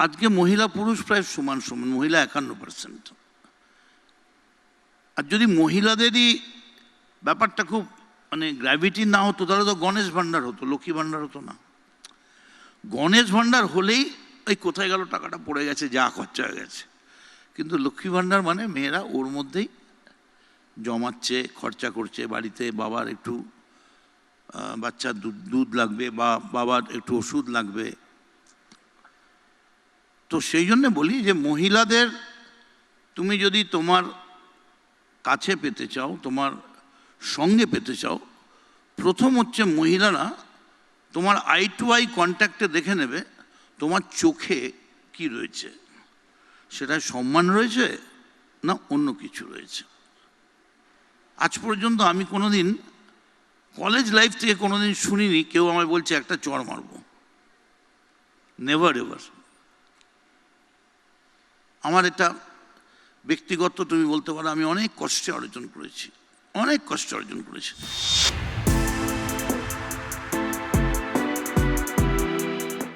আজকে মহিলা পুরুষ প্রায় সমান সমান, মহিলা 51%। আর যদি মহিলাদেরই ব্যাপারটা খুব মানে গ্র্যাভিটি না হতো, তাহলে তো গণেশ ভাণ্ডার হতো, লক্ষ্মী ভাণ্ডার হতো না। গণেশ ভাণ্ডার হলেই ওই কোথায় গেল টাকাটা পড়ে গেছে, যা খরচা হয়ে গেছে। কিন্তু লক্ষ্মী ভাণ্ডার মানে মেয়েরা ওর মধ্যেই জমাচ্ছে, খরচা করছে, বাড়িতে বাবার একটু বাচ্চার দুধ লাগবে বা বাবার একটু ওষুধ লাগবে। তো সেই জন্যে বলি যে মহিলাদের তুমি যদি তোমার কাছে পেতে চাও, তোমার সঙ্গে পেতে চাও, প্রথম হচ্ছে মহিলারা তোমার আই টু আই কন্ট্যাক্টে দেখে নেবে তোমার চোখে কি রয়েছে, সেটা সম্মান রয়েছে না অন্য কিছু রয়েছে। আজ পর্যন্ত আমি কোনোদিন কলেজ লাইফ থেকে কোনোদিন শুনিনি কেউ আমায় বলছে একটা চড় মারব, নেভার এভার। আমার এটা ব্যক্তিগত, তুমি বলতে পারো আমি অনেক কষ্টে অর্জন করেছি, অনেক কষ্টে অর্জন করেছি।